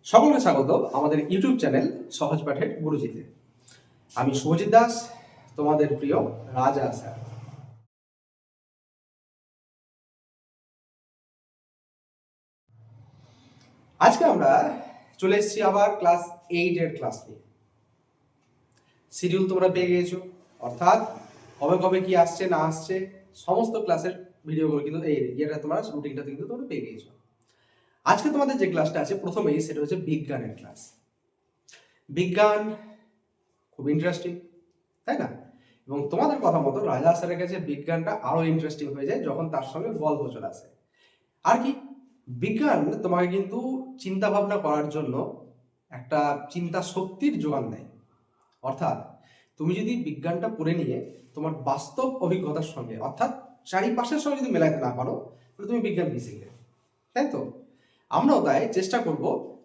সকলকে স্বাগত আমাদের ইউটিউব চ্যানেল সহজ পাঠের গুরুজিতে। আমি শুভজিৎ দাস, তোমাদের প্রিয় রাজা স্যার। আজকে আমরা চলে এসেছি আবার ক্লাস 8 এর ক্লাস নিয়ে। শিডিউল তোমরা পেয়ে গিয়েছো, অর্থাৎ কবে কবে কি আসছে না আসছে সমস্ত ক্লাসের ভিডিওগুলো কিন্তু তোমরা রুটিনটা কিন্তু তোমরা পেয়ে গিয়েছো। আজকে তোমাদের যে ক্লাসটা আছে প্রথমেই সেটা হচ্ছে বিজ্ঞানের ক্লাস। বিজ্ঞান খুব ইন্টারেস্টিং, তাই না? এবং তোমাদের কথা মতো রাজা স্যারের কাছে বিজ্ঞানটা আরো ইন্টারেস্টিং হয়ে যায় যখন তার সঙ্গে গল্প চলে আসে। আর কি, বিজ্ঞান তোমাকে কিন্তু চিন্তা ভাবনা করার জন্য একটা চিন্তা শক্তির যোগান দেয়। অর্থাৎ তুমি যদি বিজ্ঞানটা পড়ে নিয়ে তোমার বাস্তব অভিজ্ঞতার সঙ্গে অর্থাৎ চারিপাশের সঙ্গে যদি মেলাতে না পারো তাহলে তুমি বিজ্ঞান কি শিখলে, তাই তো? আমরাও তাই চেষ্টা করব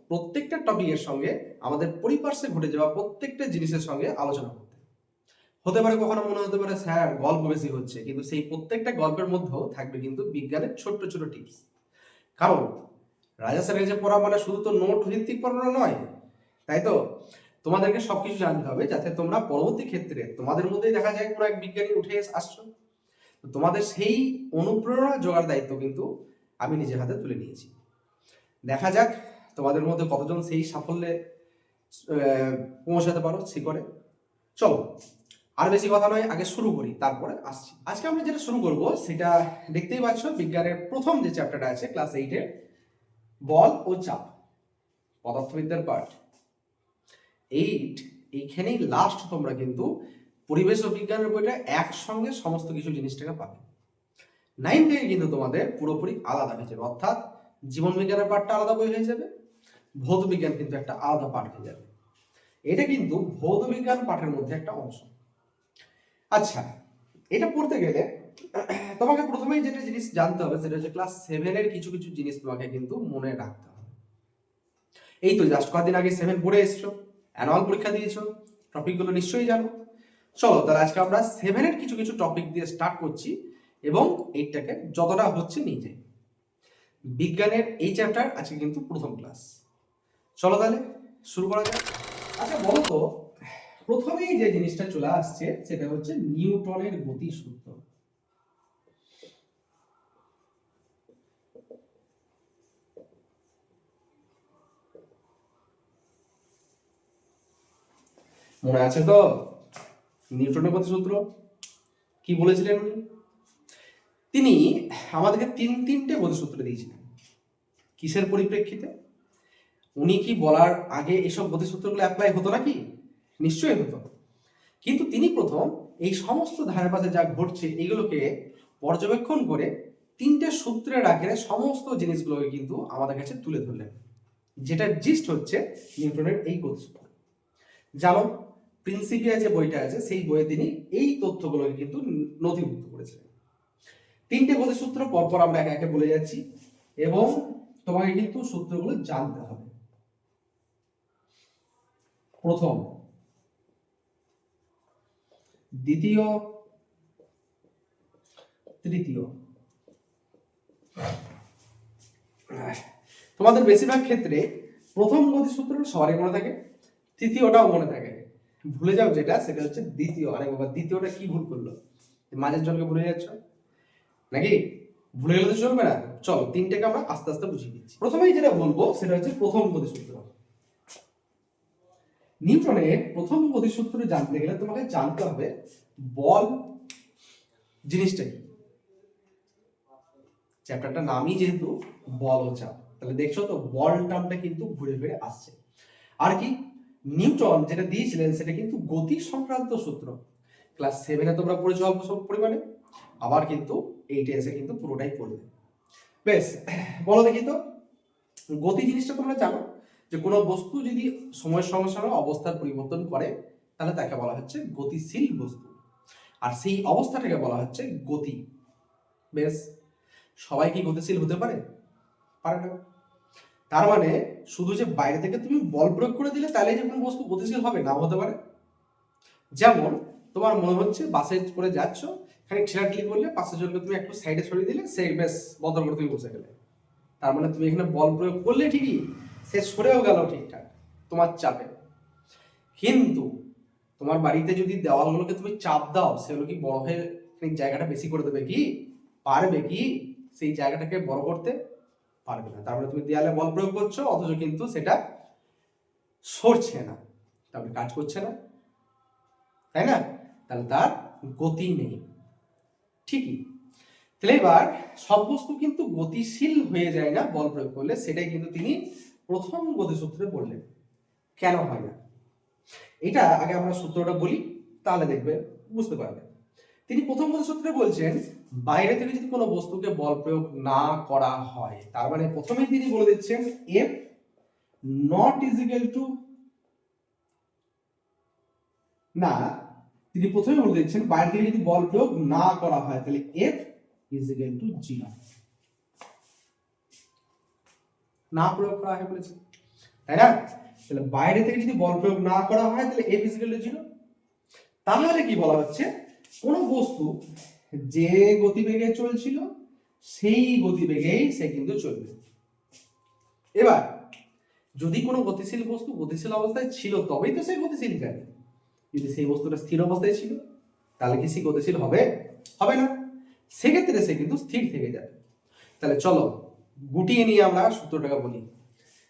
প্রত্যেকটা টপিকের সঙ্গে আমাদের পরিপার্শ্বে ঘটে যাওয়া প্রত্যেকটা জিনিসের সঙ্গে আলোচনা করতে। হতে পারে কখনো মনে হতে পারে স্যার গল্প বেশি হচ্ছে, কিন্তু সেই প্রত্যেকটা গল্পের মধ্যেও থাকবে কিন্তু বিজ্ঞানের ছোট্ট ছোট টিপস। কারণ রাজা স্যারের যে পড়া মানে শুধু তো নোট ভিত্তিক পড়ানো নয়, তাই তো? তোমাদেরকে সবকিছু জানতে হবে যাতে তোমরা পরবর্তী ক্ষেত্রে তোমাদের মধ্যেই দেখা যায় কোনো এক বিজ্ঞানী উঠে আসছো, তো তোমাদের সেই অনুপ্রেরণা জোগাড় দায়িত্ব কিন্তু আমি নিজের হাতে তুলে নিয়েছি। দেখা যাক তোমাদের মধ্যে কতজন সেই সাফল্যে পৌঁছাতে পারো শিখরে। চলো আর বেশি কথা নয়, আগে শুরু করি, তারপরে আসছি। আজকে আমরা যেটা শুরু করব সেটা দেখতেই পাচ্ছ, বিজ্ঞানের প্রথম যে চ্যাপ্টারটা আছে ক্লাস 8 এর, বল ও চাপ, পদার্থবিদ্যার পার্ট 8। এইখানেই লাস্ট তোমরা কিন্তু পরিবেশ ও বিজ্ঞানের বইটা একসঙ্গে সমস্ত কিছু জিনিসটাকে পাবে। 9 থেকে কিন্তু তোমাদের পুরোপুরি আলাদা হয়ে যাবে, অর্থাৎ জীবন বিজ্ঞানের পার্টটা আলাদা বই হয়ে যাবে, ভৌত বিজ্ঞান কিন্তু একটা আলাদা পার্ট হয়ে যাবে। এটা কিন্তু ভৌত বিজ্ঞান পাঠের মধ্যে একটা অংশ। আচ্ছা, এটা পড়তে গেলে তোমাকে প্রথমেই যেটা জিনিস জানতে হবে সেটা হচ্ছে ক্লাস 7 এর কিছু কিছু জিনিস তোমাকে কিন্তু মনে রাখতে হবে। এই তো জাস্ট কয়েকদিন আগে 7 পড়ে এসছো, অ্যানুয়াল পরীক্ষা দিয়েছো, টপিকগুলো নিশ্চয়ই জানো। চলো তাহলে আজকে আমরা 7 এর কিছু কিছু টপিক দিয়ে স্টার্ট করছি এবং এইটাকে যতটা হচ্ছে নিয়ে যাই। বিজ্ঞানের এই চ্যাপ্টার আজকে কিন্তু প্রথম ক্লাস। চলো তাহলে শুরু করা যাক। আচ্ছা বলো তো, প্রথমেই যে জিনিসটা চলে আসছে সেটা হচ্ছে নিউটনের গতিসূত্র। মনে আছে তো নিউটনের গতিসূত্র কি বলেছিলেন উনি? তিনি আমাদেরকে তিনটে গতিসূত্র দিয়েছিলেন। কিসের পরিপ্রেক্ষিতে? উনি কি বলার আগে এসব গতিসূত্রগুলো অ্যাপ্লাই হতো নাকি? নিশ্চয়ই হতো। কিন্তু তিনি প্রথম এই সমস্ত ধারের পাশে যা ঘটছে এগুলোকে পর্যবেক্ষণ করে তিনটে সূত্রের আকারে সমস্ত জিনিসগুলোকে কিন্তু আমাদের কাছে তুলে ধরলেন, যেটা জিস্ট হচ্ছে নিউটনের এই গতিসূত্র। জানো, প্রিন্সিপিয়া যে বইটা আছে সেই বইয়ে তিনি এই তথ্যগুলোকে কিন্তু নথিভুক্ত করেছিলেন। তিনটে গতিসূত্র পরপর আমরা একে একে বলে যাচ্ছি এবং তোমাকে কিন্তু সূত্রগুলো জানতে হবে। প্রথম, দ্বিতীয়, তৃতীয়। তোমাদের বেশিরভাগ ক্ষেত্রে প্রথম গতিসূত্র সবারই মনে থাকে, তৃতীয়টাও মনে থাকে। ভুলে যাও যেটা সেটা হচ্ছে দ্বিতীয়। আরে বাবা, দ্বিতীয়টা কি ভুল করলো? মাঝের জনকে ভুলে যাচ্ছ নাকি? ভুলে গেলে তো চলবে না। চলো তিনটাকে আমরা আস্তে আস্তে বুঝিয়ে দিচ্ছি। প্রথমেই যেটা বলবো সেটা হচ্ছে প্রথম গতিসূত্র। নিউটনের প্রথম গতিসূত্র জানতে গেলে তোমাকে জানতে হবে বল জিনিসটা কি। চ্যাপ্টারটার নামই যেহেতু বল ও চাপ, তাহলে দেখছো তো বল টার্মটা কিন্তু ঘুরে ফিরে আসছে। আর কি, নিউটন যেটা দিয়েছিলেন সেটা কিন্তু গতি সংক্রান্ত সূত্র। ক্লাস 7 তোমরা পড়েছো অল্প স্বল্প পরিমাণে, আবার কিন্তু 8 এসে কিন্তু পুরোটাই পড়বে। বেশ, বলো দেখি তো, গতি জিনিসটা তোমরা জানো যে কোনো বস্তু যদি সময়ের সঙ্গে সঙ্গে অবস্থার পরিবর্তন করে তাহলে তাকে বলা হচ্ছে গতিশীল বস্তু, আর সেই অবস্থাটাকে বলা হচ্ছে গতি। বেশ, সবাই কি গতিশীল হতে পারে? পারে না। তার মানে শুধু যে বাইরে থেকে তুমি বল প্রয়োগ করে দিলে তাহলে যে কোনো বস্তু গতিশীল হবে, নাও হতে পারে। যেমন তোমার মনে হচ্ছে বাসে করে যাচ্ছ, খানিক ঠেলাঠেলি করলে পাশের জনকে তুমি একটু সাইডে সরিয়ে দিলে, সেই বেশ বদল করে তুমি বসে গেলে। তার মানে তুমি এখানে বল প্রয়োগ করলে ঠিকই, সে সরেও গেল ঠিকঠাক তোমার চাপে। কিন্তু তোমার বাড়িতে যদি দেওয়ালগুলোকে তুমি চাপ দাও, সেগুলো কি বড় হয়ে জায়গাটা বেশি করে দেবে কি? পারবে কি সেই জায়গাটাকে বড় করতে? পারবে না। তারপরে তুমি দেয়ালে বল প্রয়োগ করছো, অথচ কিন্তু সেটা সরছে না, তারপরে কাজ করছে না, তাই না? তাহলে তার গতি নেই। ঠিকই। তাহলে এবার সব বস্তু কিন্তু গতিশীল হয়ে যায় না বল প্রয়োগ করলে, সেটাই কিন্তু তিনি প্রথম গতিসূত্রে বললেন। কেন হয় না এটা আগে আমরা সূত্রটা বলি, তাহলে দেখবে বুঝতে পারবে। তিনি প্রথম গতিসূত্রে বলছেন বাইরে থেকে যদি কোনো বস্তুকে বল প্রয়োগ না করা হয়, তার মানে প্রথমেই তিনি বলে দিচ্ছেন F not is equal two, না, তিনি প্রথমে বলে দিচ্ছেন বাইরে থেকে যদি বল প্রয়োগ না করা হয় তাহলে এফ ইজ ইকুয়াল টু 0। না প্রয়োগ করা হয় বলেছে, তাই না? তাহলে বাইরে থেকে যদি বল প্রয়োগ না করা হয় তাহলে এফ ইজ ইকুয়াল টু 0। তাহলে কি বলা হচ্ছে, কোন বস্তু যে গতিবেগে চলছিল সেই গতিবেগেই সে কিন্তু চলবে। এবার যদি কোনো গতিশীল বস্তু গতিশীল অবস্থায় ছিল তবেই তো সে গতিশীল যাবে। যদি সেই বস্তুটা স্থির অবস্থায় ছিল তাহলে কি সে গতিশীল হবে? হবে না। সেক্ষেত্রে সে কিন্তু স্থির থেকে যাবে। তাহলে চলো গুটিয়ে নিয়ে আমরা সূত্রটাকে বলি।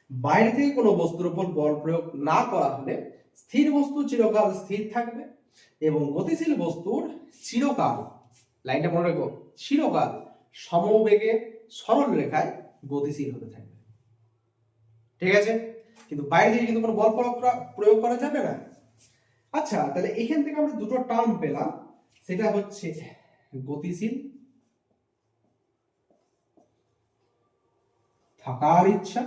বাইরে থেকে কোনো বস্তুর উপর বল প্রয়োগ না করা হলে স্থির বস্তু চিরকাল স্থির থাকবে এবং গতিশীল বস্তুর চিরকাল, লাইনটা মনে রাখো, চিরকাল সমবেগে সরল রেখায় গতিশীল হতে থাকবে। ঠিক আছে? কিন্তু বাইরে থেকে কিন্তু কোনো বল প্রয়োগ করা যাবে না। আচ্ছা, তাহলে এখান থেকে আমরা দুটো টার্ম পেলাম, সেটা হচ্ছে গতিশীল থাকার ইচ্ছা,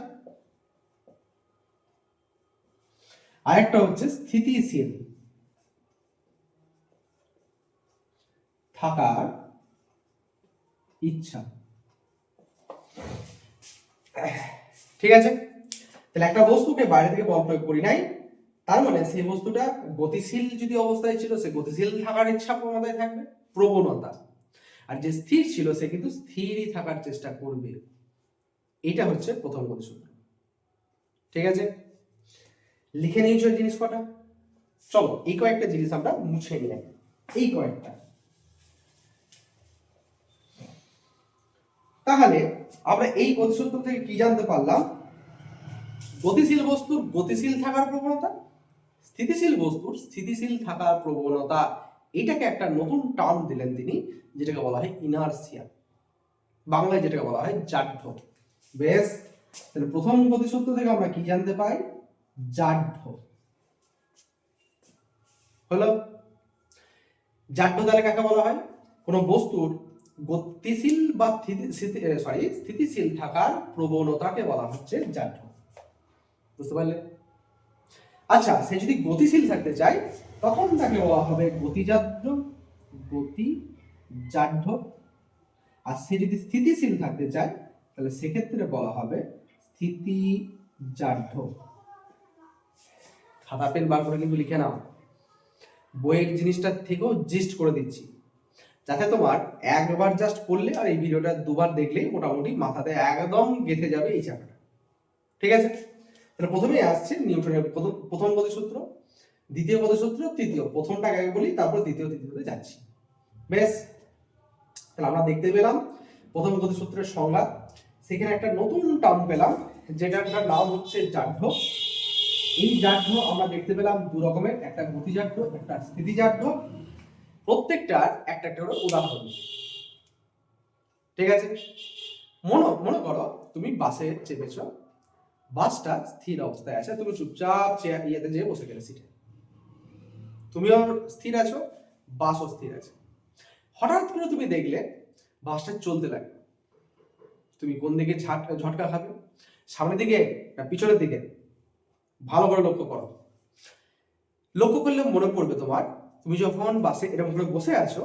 আরেকটা হচ্ছে স্থিতিশীল থাকার ইচ্ছা। ঠিক আছে? তাহলে একটা বস্তুকে বাইরে থেকে বল প্রয়োগ করি নাই, তার মানে সেই বস্তুটা গতিশীল যদি অবস্থায় ছিল সে গতিশীল থাকার ইচ্ছা প্রবণতায় থাকবে, প্রবণতা। আর যে স্থির ছিল সে কিন্তু স্থিরই থাকার চেষ্টা করবে। এটা হচ্ছে প্রথম গতিসূত্র। ঠিক আছে? লিখে নিয়েছো এই জিনিস কটা? চলো এই কয়েকটা জিনিস আমরা মুছে নিই। এই কয়েকটা, তাহলে আমরা এই গতিসূত্র থেকে কি জানতে পারলাম? গতিশীল বস্তুর গতিশীল থাকার প্রবণতা, স্থিতিশীল বস্তুর স্থিতিশীল থাকার প্রবণতা, এটাকে একটা নতুন টার্ম দিলেন তিনি, যেটাকে বলা হয় ইনারশিয়া, বাংলায় যেটাকে বলা হয় জাঢ্য। বেশ, তাহলে প্রথম গতিসূত্র থেকে আমরা কি জানতে পাই? জাঢ্য। হলো জাঢ্য। তাহলে কাকে বলা হয়? কোন বস্তুর গতিশীল বা স্থিতিশীল থাকার প্রবণতাকে বলা হচ্ছে জাঢ্য। বুঝতে পারলে? আচ্ছা, সে যদি গতিশীল থাকতে চায় তখন তাকে বলা হবে গতিজাঢ্য, গতিজাঢ্য। আর সে যদি স্থিতিশীল থাকতে চায় তাহলে সেক্ষেত্রে বলা হবে স্থিতিজাঢ্য। খাতা পেন বার করে কিন্তু লিখে নাও, বইয়ের জিনিসটা থেকেও জিস্ট করে দিচ্ছি, যাতে তোমার একবার জাস্ট পড়লে আর এই ভিডিওটা দুবার দেখলেই মোটামুটি মাথাতে একদম গেঁথে যাবে এই চাকাটা। ঠিক আছে? তাহলে প্রথমেই আসছে নিউটনের প্রথম গতিসূত্র, দ্বিতীয় গতিসূত্র, তৃতীয়। প্রথমটা আগে বলি, তারপর দ্বিতীয় তৃতীয়তে যাচ্ছি। বেশ, তাহলে আমরা দেখতে পেলাম প্রথম গতিসূত্রের সংজ্ঞা। সেখানে একটা নতুন টার্ম পেলাম, যেটার নাম হচ্ছে জাঢ্য। এই জাঢ্য আমরা দেখতে পেলাম দু রকমের, একটা গতিজাঢ্য, একটা স্থিতিজাঢ্য। প্রত্যেকটার একটা একটা করে উদাহরণ। ঠিক আছে? মনে করো তুমি বাসে চেপেছ, বাসটা স্থির অবস্থায় আছে, তুমি চুপচাপ ইয়েতে যেয়ে বসে গেলে সিটে, তুমিও স্থির আছো, বাসও স্থির আছে। হঠাৎ করে তুমি দেখলে বাসটা চলতে লাগলো, তুমি কোন দিকে ঝটকা খাবে? সামনের দিকে না পিছনের দিকে? ভালো করে লক্ষ্য করো। লক্ষ্য করলে মনে পড়বে তোমার, তুমি যখন বাসে এরকম করে বসে আছো,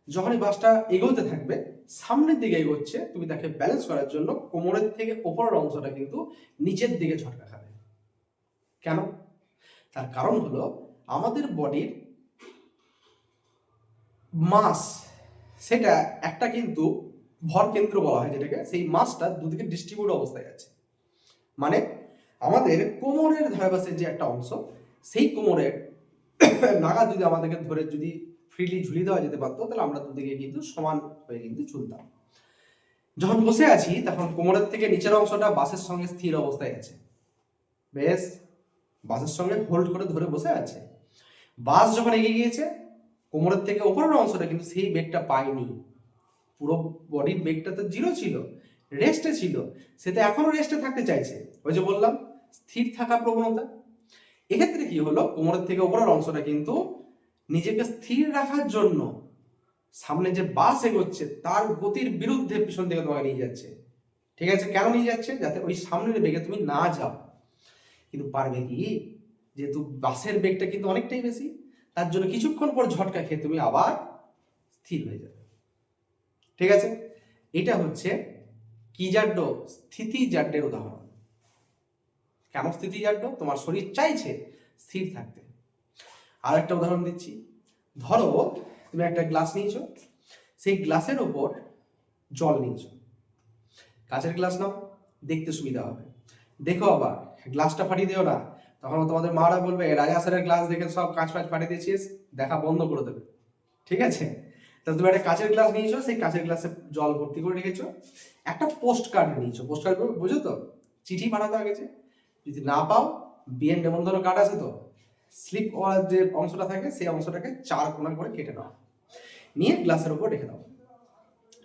যখনই বাসটা এগোতে থাকবে, সামনের দিকে এগোচ্ছে, তুমি তাকে ব্যালেন্স করার জন্য কোমরের থেকে উপরের অংশটা কিন্তু নিচের দিকে ঝটকা খাবে। কেন? তার কারণ হলো আমাদের বডির মাস, সেটা একটা কিন্তু ভর কেন্দ্র বলা হয় যেটাকে, সেই মাসটা দুদিকে ডিস্ট্রিবিউট অবস্থায় আছে। মানে আমাদের কোমরের ধারে যে একটা অংশ, সেই কোমরের নাগাদ যদি আমাদেরকে ধরে যদি ফ্রিলি ঝুলিয়ে দেওয়া যেতে পারতো, তাহলে আমরা দুদিকে কিন্তু সমান হয়ে কিন্তু ঝুলতাম। যখন বসে আছি তখন কোমরের থেকে নিচের অংশটা বাসের সঙ্গে স্থির অবস্থায় আছে, বেশ বাসের সঙ্গে হোল্ড করে ধরে বসে আছে। বাস যখন এগিয়ে গিয়েছে, কোমরের থেকে ওপরের অংশটা কিন্তু সেই বেগটা পায়নি, পুরো বডির বেগটা তো জিরো ছিল, রেস্টে ছিল, সে তো এখনো রেস্টে থাকতে চাইছে। ওই যে বললাম স্থির থাকা প্রবণতা। এক্ষেত্রে কি হলো, কোমরের থেকে ওপরের অংশটা কিন্তু নিজেকে স্থির রাখার জন্য সামনে যে বাস এগোচ্ছে তার গতির বিরুদ্ধে পিছন দিকে তোমাকে নিয়ে যাচ্ছে। ঠিক আছে, কেন নিয়ে যাচ্ছে? যাতে ওই সামনের বেগে তুমি না যাও। কিন্তু পারবে কি? যেহেতু বাসের বেগটা কিন্তু অনেকটাই বেশি, তার জন্য কিছুক্ষণ পর ঝটকা খেয়ে তুমি আবার স্থির হয়ে যাবে। ঠিক আছে, এটা হচ্ছে কি জাড্য? স্থিতি জাড্যের উদাহরণ। কেন স্থিতি জাড্য? তোমার শরীর চাইছে স্থির থাকতে। আর একটা উদাহরণ দিচ্ছি। ধরো তুমি একটা গ্লাস নিয়েছো, সেই গ্লাসের ওপর জল নিয়েছো। কাঁচের গ্লাস নাও, দেখতে সুবিধা হবে। দেখো আবার গ্লাসটা ফাটিয়ে দিও না, তখন তোমাদের মারা বলবে রাজা স্যারের গ্লাস দেখে সব কাঁচ ফাটিয়ে দিয়েছিস, দেখা বন্ধ করে দেবে। ঠিক আছে, তাহলে তুমি একটা কাঁচের গ্লাস নিয়েছো, সেই কাঁচের গ্লাসে জল ভর্তি করে রেখেছো। একটা পোস্ট কার্ড নিয়েছো, পোস্ট কার্ড বুঝো তো, চিঠি পাঠাতে গেছে। যদি না পাও, বিয়ের নেমন্তন্ন কার্ড আছে তো, স্লিপ ওয়ার যে অংশটা থাকে সেই অংশটাকে 4 কোণা করে কেটে নাও, নিয়ে গ্লাসের উপর রেখে দাও।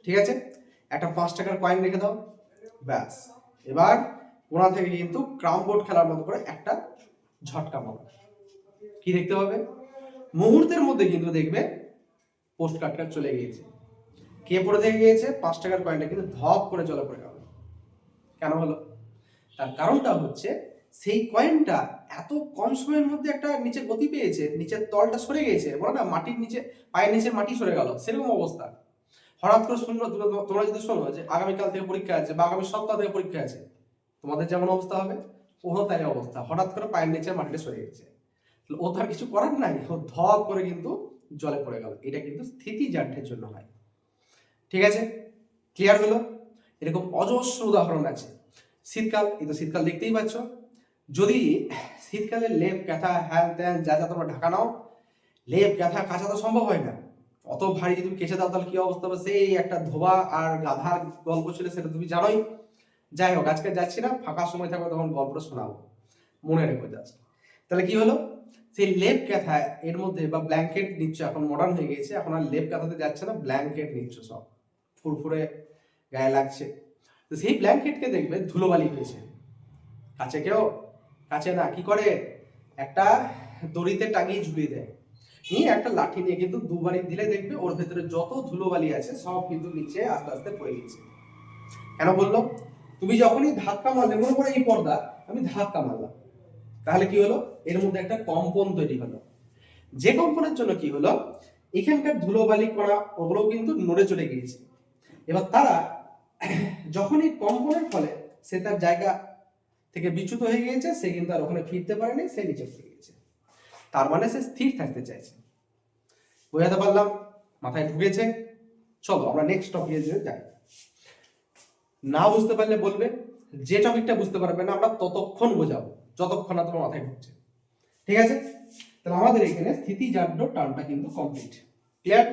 ঠিক আছে, একটা 5 টাকার কয়েন রেখে দাও, ব্যাস। এবার কোণা থেকে কিন্তু ক্রাম বোর্ড খেলার মতো করে একটা ঝটকা মারো। কি দেখতে হবে? মুহূর্তের মধ্যে কিন্তু দেখবে পোস্ট কার্ডটা চলে গিয়েছে। কে পড়ে থেকে গিয়েছে? 5 টাকার কয়েনটা কিন্তু ধপ করে জলে পড়ে গেল। কেন হলো? তার কারণটা হচ্ছে সেই কয়েনটা এত কম সময়ের মধ্যে একটা নিচে গতি পেয়েছে, নিচের তলটা সরে গিয়েছে, বলো না মাটির নিচে, পায়ের নিচে মাটি সরে গেল, সেরকম অবস্থা। হঠাৎ করে শুনলো, তোমরা যদি শোনো যে আগামীকাল থেকে পরীক্ষা আছে বা আগামী সপ্তাহ থেকে পরীক্ষা আছে, তোমাদের যেমন অবস্থা হবে ওরও তাই অবস্থা। হঠাৎ করে পায়ের নিচে মাটিটা সরে গেছে, ও তার কিছু করার নাই, ও ধপ করে কিন্তু জলে পড়ে গেল। এটা কিন্তু স্থিতি জাড্যের জন্য হয়। ঠিক আছে, ক্লিয়ার হলো? এরকম অজস্র উদাহরণ আছে। শীতকাল, এই তো শীতকাল দেখতেই পাচ্ছ। যদি শীতকালে লেপ কাঁথা হ্যান ত্যান যা যা তোমরা ঢাকা নাও, লেপ কাঁথা কাঁচা তো সম্ভব হয় না, অত ভারী যদি তুমি কেচে দাও তাহলে কি অবস্থা হবে? সেই একটা ধোবা আর গাধার গল্প ছিল, সেটা তুমি জানোই। যাই হোক, আজকে যাচ্ছি না, ফাঁকা সময় থাকবে তখন গল্পটা শোনাবো, মনে রেখো জাস্ট। তাহলে কি হলো, সেই লেপ কাঁথা এর মধ্যে বা ব্ল্যাঙ্কেট নিচ্ছ, এখন মডার্ন হয়ে গেছে, এখন আর লেপ কাঁথাতে যাচ্ছে না, ব্ল্যাঙ্কেট নিচ্ছ, সব ফুরফুরে গায়ে লাগছে। তো সেই ব্ল্যাঙ্কেটকে দেখবে ধুলোবালি হয়েছে, কাছে কেউ কাছে না, কি করে একটা দড়িতে টাঙিয়ে ঝুলিয়ে দেয়, নিয়ে একটা লাঠি নিয়ে কিন্তু দুবারই দিলে দেখবে ওর ভেতরে যত ধুলোবালি আছে সব কিন্তু নিচে আস্তে আস্তে পড়ে গেছে। কেন বললো? তুমি যখনই ধাক্কা মারলে, মনে করে এই পর্দা আমি ধাক্কা মারলাম, তাহলে কি হলো, এর মধ্যে একটা কম্পন তৈরি হলো। যে কম্পনের জন্য কি হলো, এখানকার ধুলোবালি করা ওগুলো কিন্তু নড়ে চলে গিয়েছে। এবার তারা যখনই কম্পনের ফলে সে তার জায়গা থেকে বিচ্যুত হয়ে গিয়েছে, সে কিন্তু আর ওখানে ফিরতে পারেনি, সে নিচে পড়ে গেছে। তার মানে সে স্থির থাকতে চাইছে। বোঝাতে পারলাম? মাথায় ঢুকেছে? চলো আমরা নেক্সট টপিকে যাই। না বুঝতে পারলে বলবে, যে টপিকটা বুঝতে পারবে না আমরা ততক্ষণ বোঝাবো যতক্ষণ না তোমার মাথায় ঢুকছে। ঠিক আছে, তাহলে আমাদের এখানে স্থিতি জাড্য টার্মটা কিন্তু কমপ্লিট। ক্লিয়ার?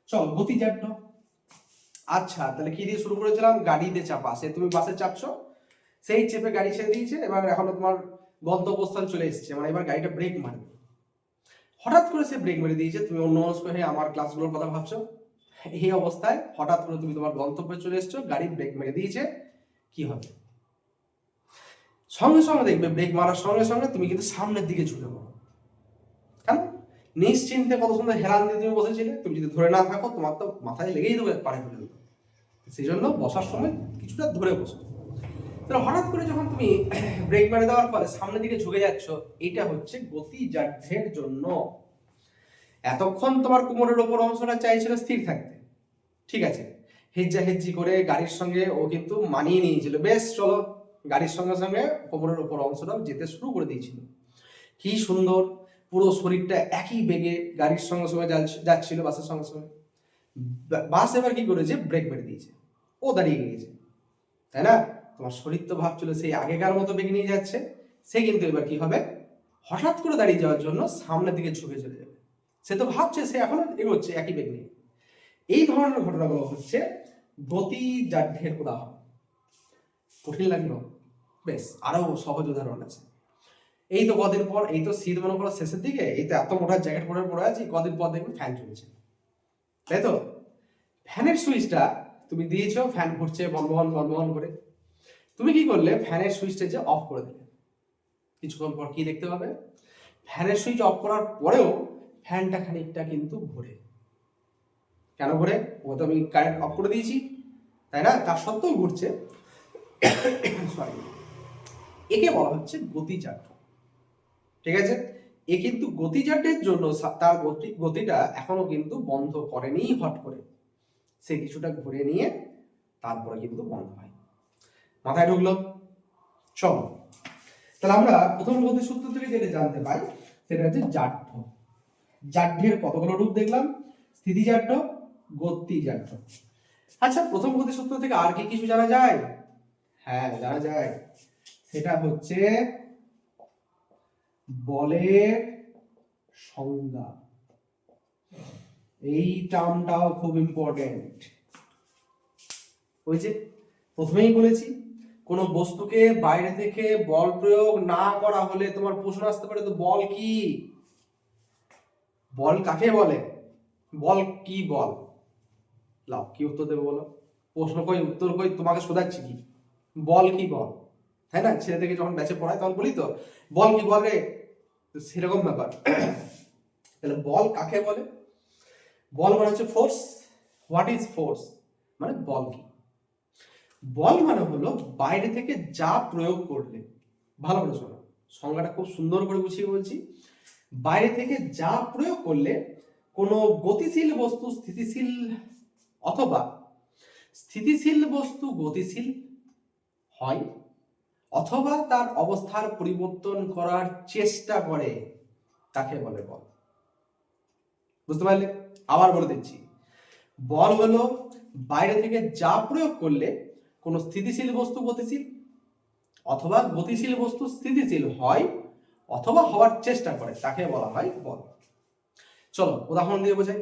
চল গতি জাড্য। আচ্ছা, তাহলে কি দিয়ে শুরু করেছিলাম? গাড়িতে চাপা। সে তুমি বাসে চাপছো, সেই চেপে গাড়ি ছেড়ে দিয়েছে, এবার এখন তোমার গন্তব্যস্থল চলে এসেছে, মানে এবার গাড়িটা ব্রেক মারবে। হঠাৎ করে সে ব্রেক মেরে দিয়েছে, তুমি অন্যমনস্ক হয়ে আমার ক্লাসগুলোর কথা ভাবছো। এই অবস্থায় হঠাৎ করে তুমি তোমার গন্তব্যে চলে এসছো, গাড়ি ব্রেক মেরে দিয়েছে, কি হবে? সঙ্গে সঙ্গে দেখবে ব্রেক মারার সঙ্গে সঙ্গে তুমি কিন্তু সামনের দিকে ঝুলে পড়ো। কেন? নিশ্চিন্তে কত সুন্দর হেলান দিয়ে তুমি বসেছিলে, তুমি যদি ধরে না থাকো তোমার তো মাথায় লেগেই দেবে পাড়ে ফেলে। সেই জন্য বসার সময় কিছুটা ধরে বসো। তাহলে হঠাৎ করে যখন তুমি ব্রেক মেরে দেওয়ার পরে সামনের দিকে ঝুঁকে যাচ্ছ, এটা হচ্ছে গতি জাড্যের জন্য। এতক্ষণ তোমার কোমরের ওপর অংশটা চাইছিল স্থির থাকতে, ঠিক আছে, হেজ্জা হেজ্জি করে গাড়ির সঙ্গে ও কিন্তু মানিয়ে নিয়েছিল, বেশ চলো, গাড়ির সঙ্গে সঙ্গে কোমরের ওপর অংশটাও যেতে শুরু করে দিয়েছিল। কি সুন্দর, পুরো শরীরটা একই বেগে গাড়ির সঙ্গে সঙ্গে যাচ্ছিল, বাসের সঙ্গে সঙ্গে। বাস এবার কি করেছে? ব্রেক মেরে দিয়েছে, ও দাঁড়িয়ে গিয়েছে, তাই না? তোমার শরীর তো ভাবছিল সেই আগেকার মতো বেগে নিয়ে যাচ্ছে, সে কিন্তু এবার কি হবে, হঠাৎ করে দাঁড়িয়ে যাওয়ার জন্য সামনের দিকে ঝুঁকে চলে যাবে। সে তো ভাবছে সে এখনো এগোচ্ছে একই বেগ নিয়ে। এই ধরনের ঘটনাগুলো হচ্ছে গতিজাঢ্যের উদাহরণ। কঠিন লাগলো? বেশ, আরো সহজ উদাহরণ আছে। এই তো কদিন পর, এই তো শীত মনে করো শেষের দিকে, এই তো এত মোটা জ্যাকেট পরে আছি, কদিন পর দেখবে ফ্যান চলছে, তাই তো? ফ্যানের সুইচটা তুমি দিয়েছো, ফ্যান ঘুরছে বনবহন করে, তুমি কি করলে, ফ্যানের সুইচটা যে অফ করে দিলে। কিছুক্ষণ পর কি দেখতে পাবে, ফ্যানের সুইচ অফ করার পরেও ফ্যানটা খানিকটা কিন্তু ঘোরে। কেন ঘোরে? ও তো আমি কারেন্ট অফ করে দিয়েছি, তাই না? তার সত্ত্বেও ঘুরছে। সরি, একে বলা হচ্ছে গতিজাঢ্য। ঠিক আছে? এ কিন্তু গতিজাঢ্যের জন্য তার গতিটা এখনো কিন্তু বন্ধ করেনি হট করে, সে কিছুটা ঘুরে নিয়ে তারপরে কিন্তু বন্ধ হয়। মাথায় ঢুকলো? চলো, তাহলে আমরা প্রথম গতিসূত্র থেকে যেটা জানতে পাই সেটা হচ্ছে জাঢ্য। জাঢ্যের কতগুলো রূপ দেখলাম, স্থিতিজাঢ্য, গতিজাঢ্য। আচ্ছা, প্রথম গতিসূত্র থেকে আর কি কিছু জানা যায়? হ্যাঁ, জানা যায়। সেটা হচ্ছে বলের সংজ্ঞা। এই টার্মটাও খুব ইম্পর্টেন্ট। ওই যে প্রথমেই বলেছি, কোন বস্তুকে বাইরে থেকে বল প্রয়োগ না করা হলে তোমার প্রশ্ন আসতে পারে, তো বল কি? বল কাকে বলে? বল কি? বল লাও, কি উত্তর দেবে বলো? প্রশ্ন কই, উত্তর কই, তোমাকে শোধাচ্ছি কি? বল কি? বল, তাই না? ছেলে থেকে যখন ব্যাচে পড়ায় তখন বলি তো, বল কি বল রে, সেরকম ব্যাপার। তাহলে বল কাকে বলে? বল মানে হচ্ছে ফোর্স। What is force? মানে বল কি? বল মানে হলো বাইরে থেকে যা প্রয়োগ করলে, ভালো করে শোনো, সংজ্ঞাটা খুব সুন্দর করে গুছিয়ে বলছি। বাইরে থেকে যা প্রয়োগ করলে কোনো গতিশীল বস্তু স্থিতিশীল, অথবা স্থিতিশীল বস্তু গতিশীল হয়, অথবা তার অবস্থার পরিবর্তন করার চেষ্টা করে, তাকে বলে বল। বুঝতে পারলে? আবার বলে দিচ্ছি, বল হলো বাইরে থেকে যা প্রয়োগ করলে কোনো স্থিতিশীল বস্তু গতিশীল, অথবা গতিশীল বস্তু স্থিতিশীল হয়, অথবা হওয়ার চেষ্টা করে, তাকে বলা হয় বল। চলো উদাহরণ দিয়ে বোঝাই।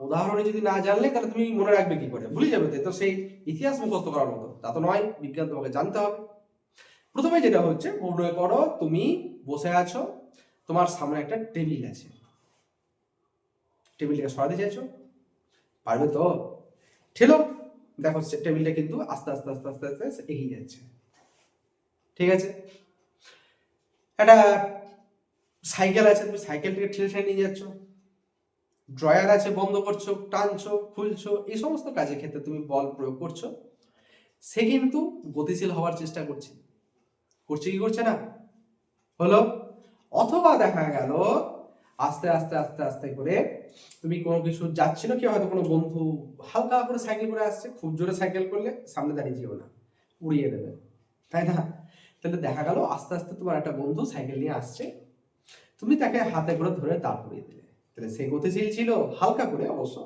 উদাহরণে যদি না জানলে তাহলে তুমি মনে রাখবে কি করে? ভুলে যাবে। তো সেই ইতিহাস মুখস্থ করার মতো তা তো নয়, বিজ্ঞান তোমাকে জানতে হবে। প্রথমে যেটা হচ্ছে, মনে করো তুমি বসে আছো, তোমার সামনে একটা টেবিল আছে, টেবিলটাকে সরাতে চাইছো, পারবে তো? ঠেলো, দেখো টেবিলটা কিন্তু আস্তে আস্তে আস্তে আস্তে আস্তে এগিয়ে যাচ্ছে। ঠিক আছে? একটা সাইকেল আছে, তুমি সাইকেলটাকে ঠেলে ঠেলে নিয়ে যাচ্ছ। ড্রয়ার আছে, বন্ধ করছো, টানছো, খুলছো, এই সমস্ত কাজের ক্ষেত্রে তুমি বল প্রয়োগ করছো। সে কিন্তু গতিশীল হওয়ার চেষ্টা করছে, করছে কি করছে না? হলো। অথবা দেখা গেল আস্তে আস্তে আস্তে আস্তে করে তুমি কোনো কিছু যাচ্ছিল, কি হয়তো কোনো বন্ধু হালকা করে সাইকেল করে আসছে, খুব জোরে সাইকেল করলে সামনে দাঁড়িয়ে যেও না, উড়িয়ে দেবে, তাই না? তাহলে দেখা গেল আস্তে আস্তে তোমার একটা বন্ধু সাইকেল নিয়ে আসছে, তুমি তাকে হাতে করে ধরে দাঁড় করিয়ে দিলে, তাহলে সে গতিশীল ছিল, হালকা করে অবশ্য।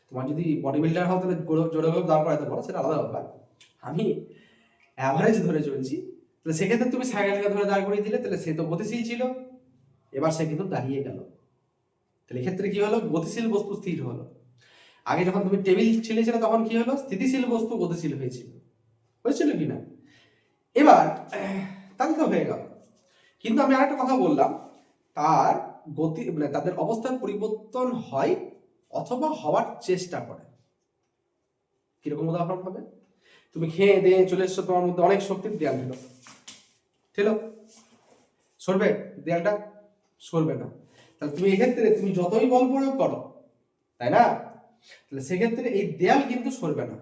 তোমার যদি বডি বিল্ডার হও তাহলে জোরে করে দাঁড় করাতে পারো, সেটা আলাদা ব্যাপার। আমি অ্যাভারেজ ধরে চলছি। তাহলে সেক্ষেত্রে তুমি সাইকেলকে ধরে দাঁড় করিয়ে দিলে, তাহলে সে তো গতিশীল ছিল, এবার সে কিন্তু দাঁড়িয়ে গেল। তাহলে এক্ষেত্রে কি হলো? গতিশীল বস্তু স্থির হলো। আগে যখন তুমি টেবিল ছেলেছিলে তখন কি হলো? স্থিতিশীল বস্তু গতিশীল হয়েছিল, হয়েছিল কি না? এবার তাহলে তো হয়ে গেল। কিন্তু আমি আরেকটা কথা বললাম, তার গতি মানে তাদের অবস্থার পরিবর্তন হয় অথবা হওয়ার চেষ্টা করে। কিরকম উদাহরণ হবে? তুমি খেয়ে দিয়ে চলে এসছো, তোমার মধ্যে অনেক শক্তির দেয়াল ছিল, ছিল, সরবে দেয়ালটা? সরবে না। তাহলে তুমি এক্ষেত্রে তুমি যতই বল প্রয়োগ করো, তাই না, তাহলে সেক্ষেত্রে এই দেয়াল কিন্তু সরবে না।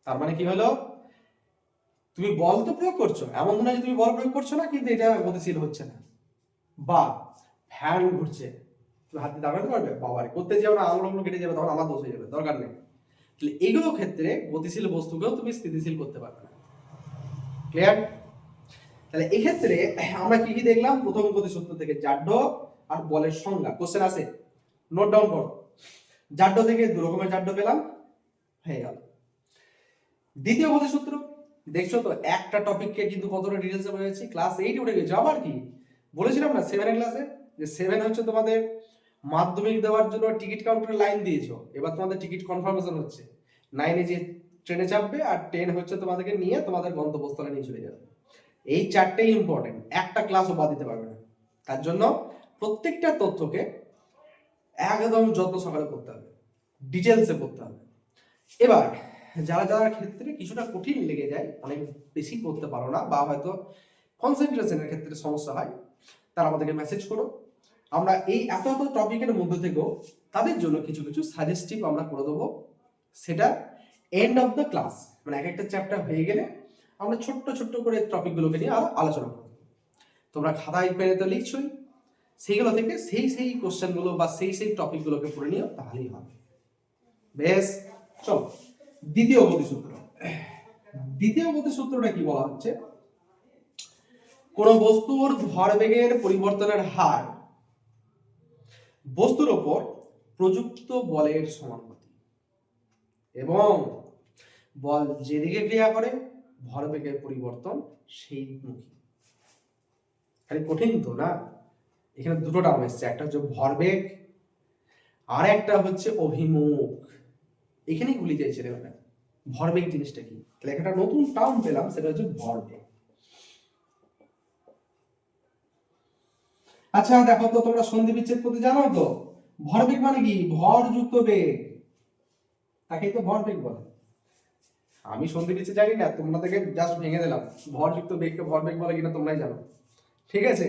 তার মানে কি হলো? তুমি বল তো প্রয়োগ করছো, এমন নয় যে তুমি বল প্রয়োগ করছো না কিন্তু এটা গতিশীল হচ্ছে না। বা ফ্যান ঘুরছে, তুমি হাত দিয়ে দাঁড়াতে পারবে? বাবারে, করতে যাও না, আঙুল কেটে যাবে, তখন আমার দোষ হয়ে যাবে, দরকার নেই। তাহলে এইগুলো ক্ষেত্রে গতিশীল বস্তুকেও তুমি স্থিতিশীল করতে পারবে না। ক্লিয়ার? তাহলে এক্ষেত্রে আমরা কি কি দেখলাম? প্রথম গতিসূত্র থেকে জাড্য আর বলের সংজ্ঞা। কোশ্চেন আছে, নোট ডাউন করো। জাড্য থেকে দু রকমের জাড্য পেলাম, হয়ে গেল। দ্বিতীয় গতিসূত্র, দেখছো তো একটা টপিককে কিন্তু কতটা ডিটেলসে বোঝাচ্ছি। ক্লাস 8 উঠে গেছে, আবার কি বলেছিলাম না 7 এর ক্লাসে, যে 7 হচ্ছে তোমাদের মাধ্যমিক দেওয়ার জন্য টিকিট কাউন্টারে লাইন দিয়েছো, এবার তোমাদের টিকিট কনফার্মেশন হচ্ছে। 9 এ যে ট্রেনে চাপবে, আর 10 হচ্ছে তোমাদেরকে নিয়ে তোমাদের গন্তব্যস্থলে নিয়ে চলে যাবে। এই চারটেই ইম্পর্টেন্ট, একটা ক্লাসও বাদ দিতে পারবে না। তার জন্য প্রত্যেকটা তথ্যকে একদম যত্ন সহকারে পড়তে হবে, ডিটেলসে পড়তে হবে। এবার যারা যারা ক্ষেত্রে কিছুটা কঠিন লেগে যায়, অনেক বেশি পড়তে পারো না, বা হয়তো কনসেন্ট্রেশনের ক্ষেত্রে সমস্যা হয়, তারা আমাদেরকে মেসেজ করো। আমরা এই এত এত টপিকের মধ্যে থেকেও তাদের জন্য কিছু কিছু সাজেস্টিভ আমরা করে দেবো, সেটা এন্ড অফ দ্য ক্লাস, মানে এক একটা চ্যাপ্টার হয়ে গেলে আমরা ছোট্ট ছোট্ট করে টপিকগুলোকে নিয়ে আরো আলোচনা করব। তোমরা খাতায় পেনে তো লিখছই, সেইগুলো থেকে সেই সেই কোশ্চেনগুলো বা সেই সেই টপিকগুলোকে পড়ে নিও, তাহলেই হবে। বেশ, চলো দ্বিতীয় গতিসূত্র। দ্বিতীয় গতিসূত্রটা কি বলা হচ্ছে, কোন বস্তুর ভরবেগের পরিবর্তনের হার বস্তুর উপর প্রযুক্ত বলের সমানুপাতিক, এবং বল যেদিকে ক্রিয়া করে ভরবেগের পরিবর্তন সেই মুখী। খালি কঠিন তো না, এখানে দুটো টার্ম এসছে, একটা হচ্ছে ভরবেগ আর একটা হচ্ছে অভিমুখ। এখানেই গুলি যাচ্ছে রে বেটা, ভরবেগ জিনিসটা কি। তাহলে একটা নতুন টার্ম পেলাম, সেটা হচ্ছে ভরবেগ। আচ্ছা দেখো তো, তোমরা সন্ধি বিচ্ছেদ করতে জানো তো? ভরবেগ মানে কি? ভর যুক্ত বেগ, তাকেই তো ভরবেগ বলে। আমি সন্ধি বিচ্ছেদ জানি না, তোমাদেরকে জাস্ট ভেঙে দিলাম। ভর যুক্ত বেগকে ভরবেগ বলে কিনা তোমরাই জানো, ঠিক আছে?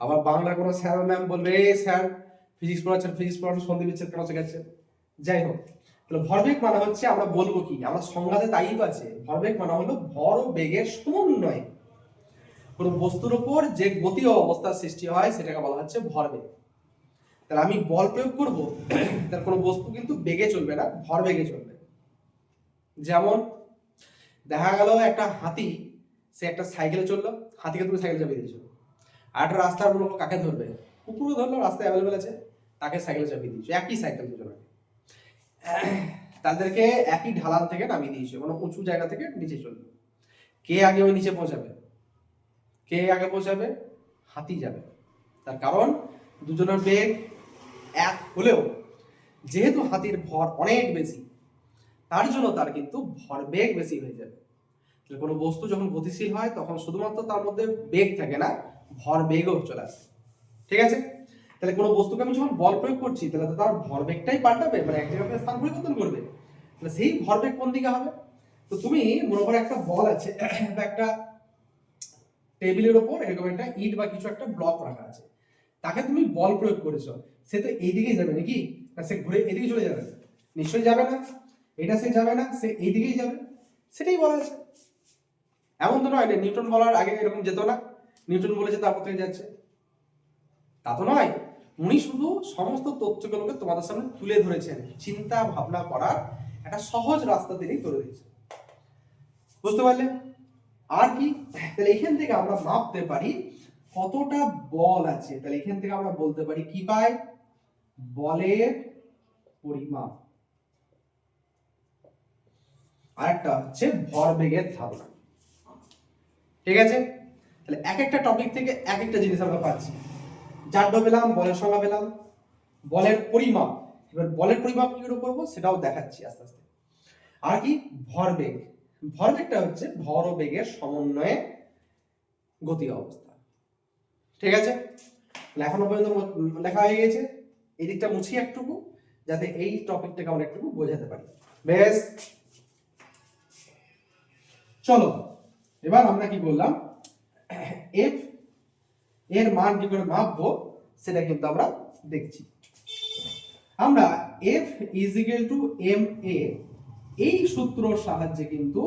আবার বাংলা কোনো স্যার ম্যাম বলবে, স্যার ফিজিক্স পড়াচ্ছেন, ফিজিক্স পড়ানো সন্ধি বিচ্ছেদ কেন শেখাচ্ছেন? যাই হোক, তাহলে ভরবেগ মানে হচ্ছে, আমরা বলবো কি, আমরা সংজ্ঞাতে তাই তো আছে, ভরবেগ মানে হলো ভর ও বেগের সমন্বয়। কোনো বস্তুর উপর যে গতি ও অবস্থার সৃষ্টি হয় সেটাকে বলা হচ্ছে ভরবেগ। তাহলে আমি বল প্রয়োগ করব, তার কোনো বস্তু কিন্তু বেগে চলবে না, ভরবেগে চলবে। যেমন দেখা গেল একটা হাতি, সে একটা সাইকেলে চললো, হাতিকে তুমি সাইকেল চাপিয়ে দিয়েছো। আর একটা রাস্তার লোক কাকে ধরবে? কুকুরও ধরলো, রাস্তায় অ্যাভেলেবেল আছে, তাকে সাইকেলে চাপিয়ে দিয়েছো, একই সাইকেল দুজনে, তাদেরকে একই ঢালান থেকে নামিয়ে দিয়েছো, মানে উঁচু জায়গা থেকে নিচে চলবে। কে আগে ওই নিচে পৌঁছাবে? কে আগে পৌঁছাবে? হাতি যাবে। তার কারণ দুজনের বেগ এক হলেও যেহেতু হাতির ভর অনেক বেশি, তার জন্য তার কিন্তু ভর বেগ বেশি হয়ে যাবে। কোনো বস্তু যখন গতিশীল হয় তখন শুধুমাত্র তার মধ্যে বেগ থাকে না, ভর বেগও চলে আসে, ঠিক আছে? তাহলে কোনো বস্তুকে আমি যখন বল প্রয়োগ করছি, তাহলে তো তার ভরবেগটাই পাল্টাবে, মানে এক জায়গা থেকে স্থান পরিবর্তন করবে। তাহলে সেই ভরবেগ কোন দিকে হবে? তো তুমি মনে করো একটা বল আছে, একটা টেবিলের উপর এরকম একটা ইট বা কিছু একটা ব্লক রাখা আছে, তাকে তুমি বল প্রয়োগ করেছো, সে তো এইদিকেই যাবে নাকি? না সে ঘুরে এদিকে চলে যাবে? নিশ্চয়ই যাবে না। এটা সে যাবে না, সে এইদিকেই যাবে, সেটাই বলা আছে। এমন তো নয় নিউটন বলার আগে এরকম যেত না, নিউটন বলেছে তারপর থেকে যাচ্ছে, তা তো নয়। উনি শুধু সমস্ত তথ্যগুলোকে তোমাদের সামনে তুলে ধরেছেন, চিন্তা ভাবনা করার একটা সহজ রাস্তা তিনি করে দিয়েছেন, বুঝতে পারলে? আর কি, তাহলে এখান থেকে আমরা মাপতে পারি কতটা বল আছে। তাহলে এখান থেকে আমরা বলতে পারি কি পাই? বলের পরিমাপ। আরেকটা হচ্ছে ভরবেগের ধারণা, ঠিক আছে? তাহলে এক একটা টপিক থেকে এক একটা জিনিস আমরা পাচ্ছি। জাড্য পেলাম, বলের সংজ্ঞা পেলাম, বলের পরিমাপ। এবার বলের পরিমাপ কি করে করবো সেটাও দেখাচ্ছি আস্তে আস্তে। আর কি? ভরবেগ। ভরবেগটা হচ্ছে ভর ও বেগের সমন্বয়ে গতি অবস্থা, ঠিক আছে? এখনো পর্যন্ত লেখা হয়ে গেছে, এই দিকটা মুছি একটুকু, যাতে এই টপিকটাকে আমরা একটু বোঝাতে পারি। বেশ, চলো এবার আমরা কি বললাম, এফ এর মান কি করে মাপবো সেটা কিন্তু আমরা দেখছি। আমরা F is equal to m a এই সূত্রর সাহায্যে কিন্তু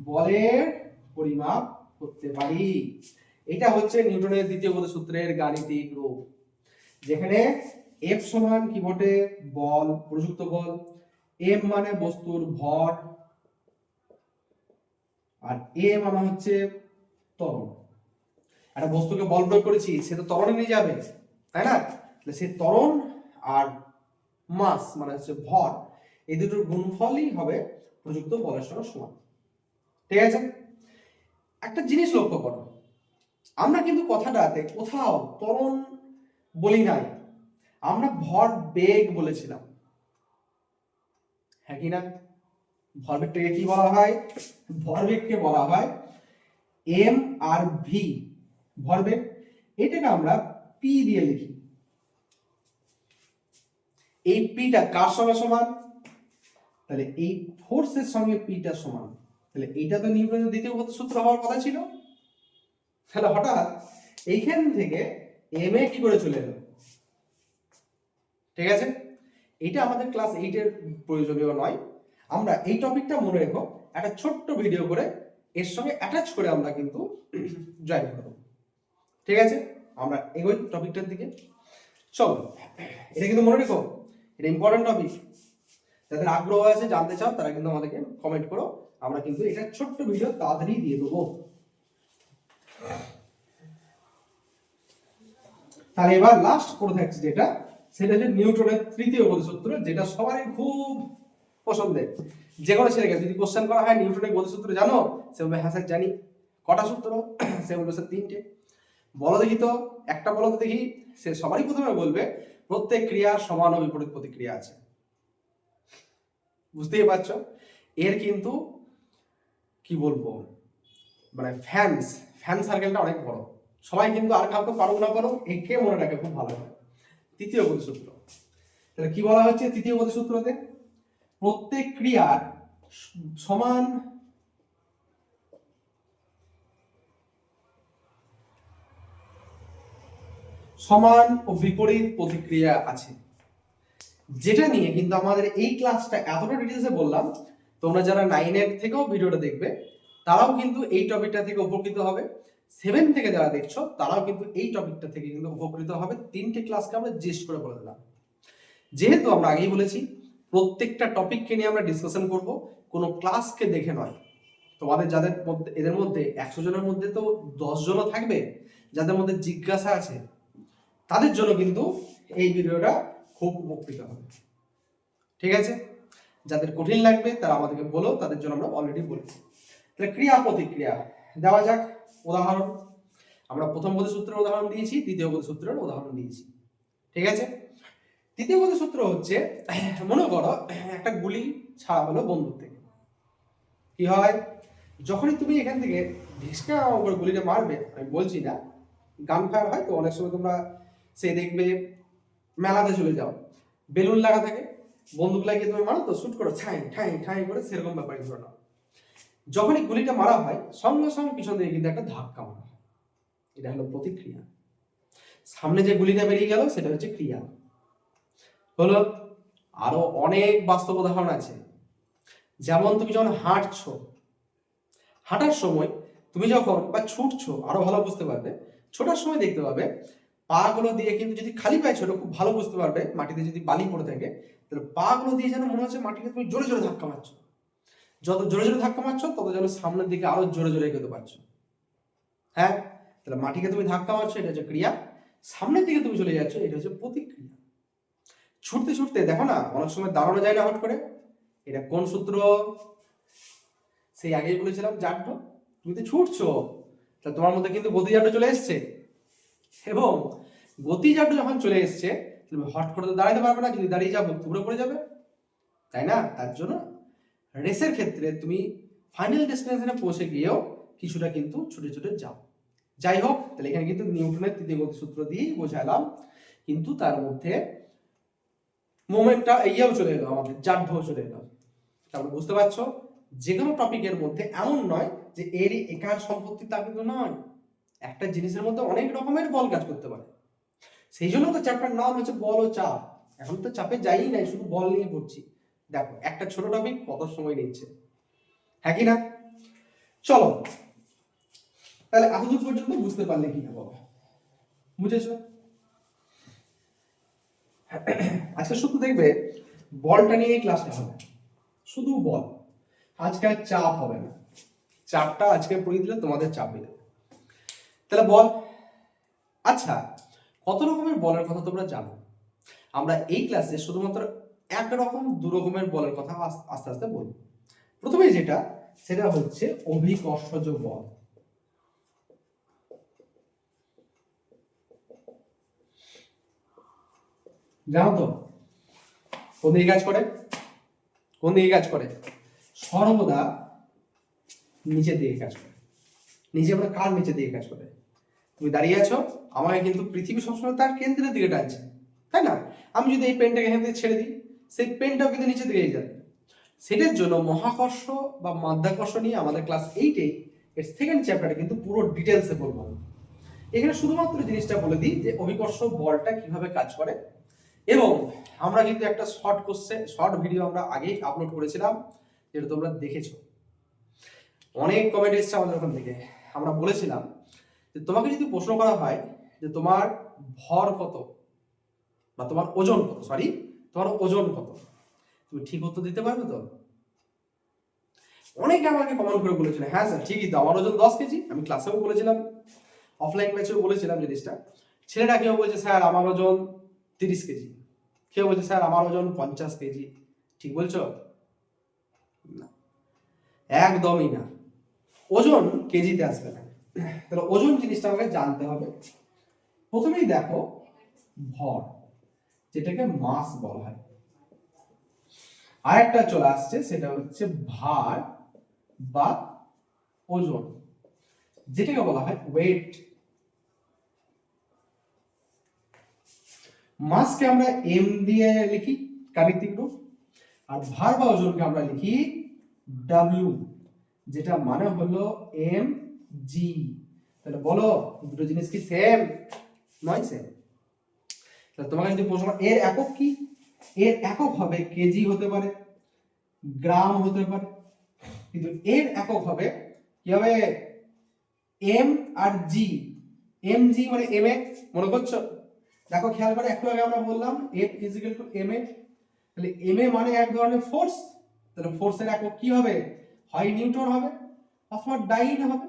বলের পরিমাপ করতে পারি। এটা হচ্ছে নিউটনের দ্বিতীয় গতিসূত্রের গাণিতিক রূপ, যেখানে এফ সমান কি বটে? বল, প্রযুক্ত বল। এম মানে বস্তুর ভর, আর এ মানে হচ্ছে ত্বরণ। একটা বস্তুকে বল প্রয়োগ করেছি, সে তো ত্বরণে নিয়ে যাবে, তাই না? তাহলে সে ত্বরণ আর মাস মানে হচ্ছে ভর, এই দুটোর গুণফলই হবে প্রযুক্ত বলের সঙ্গে সমান, ঠিক আছে? একটা জিনিস লক্ষ্য করো, আমরা কিন্তু কথাটাতে কোথাও ত্বরণ বলি নাই, আমরা ভর বেগ বলেছিলাম, হ্যাঁ কি না? ভরবেগটাকে কি বলা হয়? ভরবেগকে বলা হয় এম আর ভি। ভরবেগ এটাকে আমরা পি দিয়ে লিখি। এই পিটা কার সঙ্গে সমান? তাহলে এই ফোর্সের সঙ্গে পিটা সমান। তাহলে এইটা তো নিউটনের দ্বিতীয় গতি সূত্র হওয়ার কথা ছিল। তাহলে হঠাৎ এইখান থেকে এম এ কি করে চলে এলো? ঠিক আছে, এটা আমাদের ক্লাস 8 এর প্রয়োজনীয় নয়। আমরা এই টপিকটা মনে রেখো, একটা ছোট্ট ভিডিও করে এর সঙ্গে অ্যাটাচ করে আমরা কিন্তু জয়েন করব। ঠিক আছে, আমরা এগোই টপিকটার দিকে। চলো, এটা কিন্তু মনে রেখো, এটা ইম্পর্টেন্ট টপিক। যাদের আগ্রহ আছে, জানতে চাও, তারা কিন্তু আমাদেরকে কমেন্ট করো, আমরা কিন্তু এটা ছোট্ট ভিডিও তাড়াতাড়ি দিয়ে দেবো। তাহলে এবার লাস্ট করে থাকছে যেটা, সেটা হচ্ছে নিউটনের তৃতীয় গতিসূত্র, যেটা সবারই খুব পছন্দের। যে কোনো ছেলেকে যদি কোশ্চেন করা হয় নিউটনের গতিসূত্র জানো, সে বলবে হ্যাঁ স্যার জানি। কটা সূত্র? সে বলবে স্যার 3টে। বলো দেখি তো, একটা বলো তো দেখি। সে সবারই প্রথমে বলবে প্রত্যেক ক্রিয়ার সমান ও বিপরীত প্রতিক্রিয়া আছে। বুঝতেই পারছো, এর কিন্তু কি বলবো, মানে ফ্যান সার্কেলটা অনেক বড়। সবাই কিন্তু আর কাউকে পারো না পারো, একে মনে রাখে খুব ভালো হয়। তৃতীয় গতিসূত্র, তাহলে কি বলা হচ্ছে তৃতীয় গতিসূত্রতে? প্রত্যেক ক্রিয়ার সমান ও বিপরীত প্রতিক্রিয়া আছে। যেটা নিয়ে কিন্তু আমাদের এই ক্লাসটা এতটা ডিটেইলসে বললাম, তোমরা যারা 9 এর থেকেও ভিডিওটা দেখবে তারাও কিন্তু এই টপিকটা থেকে উপকৃত হবে। 7 থেকে যারা দেখছো তারাও কিন্তু এই টপিকটা থেকে কিন্তু উপকৃত হবে। 3টে ক্লাসকে আমরা জিস্ট করে বলে দিলাম। যেহেতু আমরা আগেই বলেছি প্রত্যেকটা টপিককে নিয়ে আমরা ডিসকাশন করব, কোনো ক্লাসকে দেখে নয়। তোমাদের যাদের মধ্যে, এদের মধ্যে 100 জনের মধ্যে তো 10 জনও থাকবে যাদের মধ্যে জিজ্ঞাসা আছে, তাদের জন্য কিন্তু এই ভিডিওটা খুব উপকৃত হবে। ঠিক আছে, যাদের কঠিন লাগবে তারা আমাদেরকে বলো, তাদের জন্য আমরা অলরেডি বলেছি। তাহলে ক্রিয়া প্রতিক্রিয়া দেওয়া যাক। উদাহরণ, আমরা প্রথম গতিসূত্রের উদাহরণ দিয়েছি, দ্বিতীয় গতিসূত্রের উদাহরণ দিয়েছি। ঠিক আছে, তৃতীয় গতিসূত্র হচ্ছে, মনে করো একটা গুলি ছাড়া হলো বন্দুক থেকে। কি হয়, যখনই তুমি এখান থেকে ঢিসকা করে গুলিটা মারবে, আমি বলছি না, গান ফায়ার হয় তো অনেক সময়, তোমরা সে দেখবে মেলাতে চলে যাও, বেলুন লাগা থাকে, বন্দুক লাগিয়ে তুমি মারো তো, শুট করো ঠাই ঠাই ঠাই করে, সেরকম ব্যাপারই ধরে নাও। যখনই গুলিটা মারা হয় সঙ্গে সঙ্গে পিছন থেকে কিন্তু একটা ধাক্কা মারা হয়, এটা হলো প্রতিক্রিয়া। সামনে যে গুলিটা বেরিয়ে গেল সেটা হচ্ছে ক্রিয়া। হলো, আরো অনেক বাস্তব উদাহরণ আছে। যেমন তুমি যখন হাঁটছো, হাঁটার সময় তুমি যখন বা ছুটছো, আরো ভালো বুঝতে পারবে, ছোটার সময় দেখতে পাবে পা গুলো দিয়ে কিন্তু, যদি খালি পায়ে ছোটো খুব ভালো বুঝতে পারবে, মাটিতে যদি বালি পড়ে থাকে তাহলে পা গুলো দিয়ে যেন মনে হচ্ছে মাটিকে তুমি জোরে জোরে ধাক্কা মারছো। যত জোরে জোরে ধাক্কা মারছো তত যেন সামনের দিকে আরো জোরে জোরে এগোতে পারছো। হ্যাঁ, তাহলে মাটিকে তুমি ধাক্কা মারছো, এটা হচ্ছে ক্রিয়া। সামনের দিকে তুমি চলে যাচ্ছ, এটা হচ্ছে প্রতিক্রিয়া। ছুটতে ছুটতে দেখো না, অনেক সময় দাঁড়ানো যায় না হট করে, এটা কোন সূত্র? সেই আগেই বলেছিলাম, জাড্য। তুমি তো ছুটছো, তা তোমার মধ্যে কিন্তু গতিজাড্য চলে এসছে, এবং গতিজাড্য যখন চলে এসছে তুমি হট করে তো দাঁড়াতে পারবে না, যদি দাঁড়িয়ে যাও টুকরো পড়ে যাবে, তাই না? তার জন্য রেসের ক্ষেত্রে তুমি ফাইনাল ডেস্টিনেশনে পৌঁছে গিয়েও কিছুটা কিন্তু ছুটে ছুটে যাও। যাই হোক, তাহলে এখানে কিন্তু নিউটনের তৃতীয় গতিসূত্র দিয়েই বোঝালাম, কিন্তু তার মধ্যে মোমেন্টটা ইয়েও চলে এলো, আমাদের জাড্যও চলে এলো। তাহলে বুঝতে পারছো, যে কোনো টপিকের মধ্যে এমন নয় যে এরই একার সম্পত্তি, তা কিন্তু নয়। একটা জিনিসের মধ্যে অনেক রকমের বল কাজ করতে পারে। সেই জন্য তো চ্যাপ্টার নাম হচ্ছে বল ও চাপ। এখন তো চাপে যাই নাই, শুধু বল নিয়ে পড়ছি। দেখো একটা ছোট টপিক কত সময় নিচ্ছে, হ্যাঁ কি না? চলো, তাহলে এতদূর পর্যন্ত বুঝতে পারলে কিনা বলো, বুঝেছো? আজকে শুধু দেখবে বলটা নিয়ে ক্লাসটা হবে, শুধু বল। আজকে আর চাপ হবে না, চাপটা আজকে পড়িয়ে দিলে তোমাদের চাপ হয়ে যাবে। তাহলে বল, আচ্ছা কত রকমের বলের কথা তোমরা জানো? আমরা এই ক্লাসে শুধুমাত্র একরকম, দু রকমের বলের কথা আস্তে আস্তে বলবো। প্রথমে যেটা, সেটা হচ্ছে অভিকর্ষজ বল। জানো তো কোন দিকে কাজ করে? কোন দিকে কাজ করে? সর্বদা নিচের দিকে কাজ করে। নিচে আমরা কার নিচের দিকে কাজ করে? তুমি দাঁড়িয়ে আছো, আমাকে কিন্তু পৃথিবী সবসময় তার কেন্দ্রের দিকে টানছে, তাই না? আমি যদি এই পেনটাকে এখান থেকে ছেড়ে দিই, সেই পেনটাও কিন্তু নিচের দিকে যাবে। সেটার জন্য মহাকর্ষ বা মাধ্যাকর্ষ নিয়ে আমাদের ক্লাস 8-এ এর সেকেন্ড চ্যাপ্টারে কিন্তু পুরো ডিটেলসে বলবো। এখানে শুধুমাত্র জিনিসটা বলে দিই যে অভিকর্ষ বলটা কিভাবে কাজ করে। এবং আমরা কিন্তু একটা শর্ট ভিডিও আমরা আগেই আপলোড করেছিলাম, যেটা তোমরা দেখেছো। অনেক কমেন্ট এসেছে আমাদের ওখান থেকে। আমরা বলেছিলাম যে তোমাকে যদি প্রশ্ন করা হয় যে তোমার ভর কত বা তোমার ওজন কত, তোমার ওজন কত, তুমি ঠিক উত্তর দিতে পারবে তো? অনেকে আমাকে কমেন্ট করে বলেছিল, হ্যাঁ স্যার ঠিকই তো, আমার ওজন 10 কেজি। আমি ক্লাসেও বলেছিলাম, অফলাইন ব্যাচেও বলেছিলাম জিনিসটা। ছেলেরা কেউ বলছে স্যার আমার ওজন 30 কেজি, কেউ বলছে স্যার আমার ওজন 50 কেজি। ঠিক বলছো? না, একদমই না। ওজন কেজিতে আসবে না। তাহলে ওজন জিনিসটা আমাকে জানতে হবে। প্রথমেই দেখো ভর, যেটাকে মাস বলা হয়। আরেকটা চলে আসছে, সেটা হচ্ছে ভার বা ওজন, যেটাকে বলা হয় ওয়েট। মাসকে আমরা এম দিয়ে লিখি, গাণিতিক রূপ, আর ভার বা ওজনকে আমরা লিখি ডাব্লিউ, যেটা মানে হলো এম জি। তাহলে বলো দুটো জিনিস কি সেম? নয় সেম। তাহলে তোমাকে যদি প্রশ্ন এর একক কি, এর একক হবে কেজি হতে পারে, গ্রাম হতে পারে, কিন্তু এর একক হবে কি হবে? এম আর জি। এম জি মানে এম এ, মনে করছো? দেখো খেয়াল করে, একটু আগে আমরা বললাম F is equal to m a. তাহলে এম এ মানে এক ধরনের ফোর্স। তাহলে ফোর্সের একক কি হবে? হয় নিউটন হবে অথবা ডাইন হবে।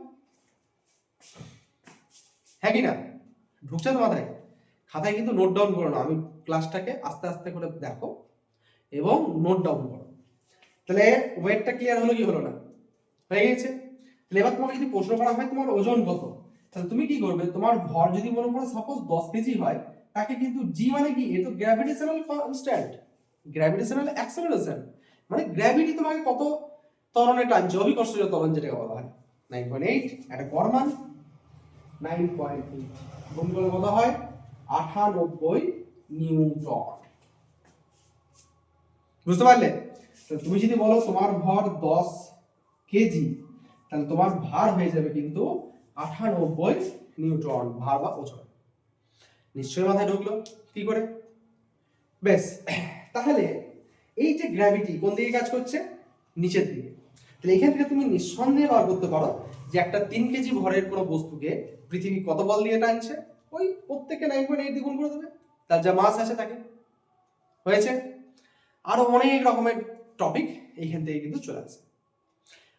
হ্যাঁ কি না? ঢুকছে তো মাথায়? খাতায় কিন্তু নোট ডাউন করো না, আমি ক্লাসটাকে আস্তে আস্তে করে দেখো এবং নোট ডাউন করো। তাহলে ওয়েটটা ক্লিয়ার হলো কি হলো না? হয়ে গেছে। তাহলে এবার তোমাকে যদি প্রশ্ন করা হয় তোমার ওজন কত, তাহলে তুমি কি করবে? তোমার ভর যদি মনে করো সাপোজ 10 কেজি হয়, তাকে কিন্তু জি মানে কি? এ তো গ্র্যাভিটেশনাল কনস্ট্যান্ট, গ্র্যাভিটেশনাল অ্যাক্সেলারেশন, মানে গ্র্যাভিটি তোমাকে কত ত্বরণে টানছে, অভিকর্ষজ ত্বরণ যেটাকে বলা হয়। 9.8 একটা গড় মান, 9.8 গুণ করলে কত হয়? 98 নিউটন। বুঝতে পারলে? তো তুমি যদি বলো তোমার ভর 10 কেজি, তাহলে তোমার ভার হয়ে যাবে কিন্তু 98 নিউটন, ভার বা ওজন। নিশ্চয়ই মাথায় ঢুকলো কি করে? বেশ, তাহলে এই যে গ্র্যাভিটি কোন দিকে কাজ করছে? নিচের দিকে। তাহলে এখান থেকে তুমি নিঃসন্দেহে বার করতে পারো যে একটা 3 কেজি ভরের কোনো বস্তুকে পৃথিবী কত বল দিয়ে টানছে? ওই প্রত্যেককে 9.8 দিয়ে গুণ করে দেবে, তার যা মাস আছে তাকে। হয়েছে? আরো অনেক রকমের টপিক এইখান থেকে কিন্তু চলে আসে।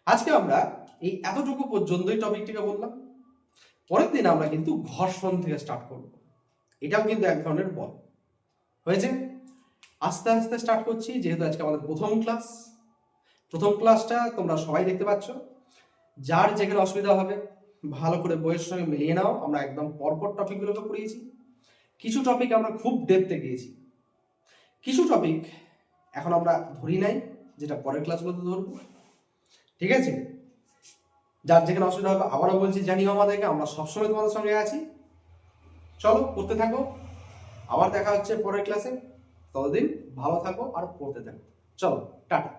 আজকে আমরা এই এতটুকু পর্যন্তই টপিকটিকে বললাম। পরের দিন আমরা কিন্তু ঘর্ষণ থেকে স্টার্ট করব। এটাও কিন্তু এক ধরনের বল। হয়েছে? আস্তে আস্তে স্টার্ট করছি, যেহেতু আজকে আমাদের প্রথম ক্লাস। প্রথম ক্লাসটা তোমরা সবাই দেখতে পাচ্ছ। যার যেখানে অসুবিধা হবে ভালো করে বইয়ের সঙ্গে মিলিয়ে নাও। আমরা একদম পরপর টপিকগুলোকে পড়িয়েছি। কিছু টপিক আমরা খুব ডেপথে গিয়েছি, কিছু টপিক এখন আমরা ধরি নাই, যেটা পরের ক্লাসগুলোতে ধরবো। ঠিক আছে? যার যেখানে অসুবিধা হবে আবারও বলছি, জানিও আমাদেরকে, আমরা সবসময় তোমাদের সঙ্গে আছি। চলো পড়তে থাকো, আবার দেখা হচ্ছে পরের ক্লাসে। ততদিন ভালো থাকো আর পড়তে থাকো। চলো টাটা।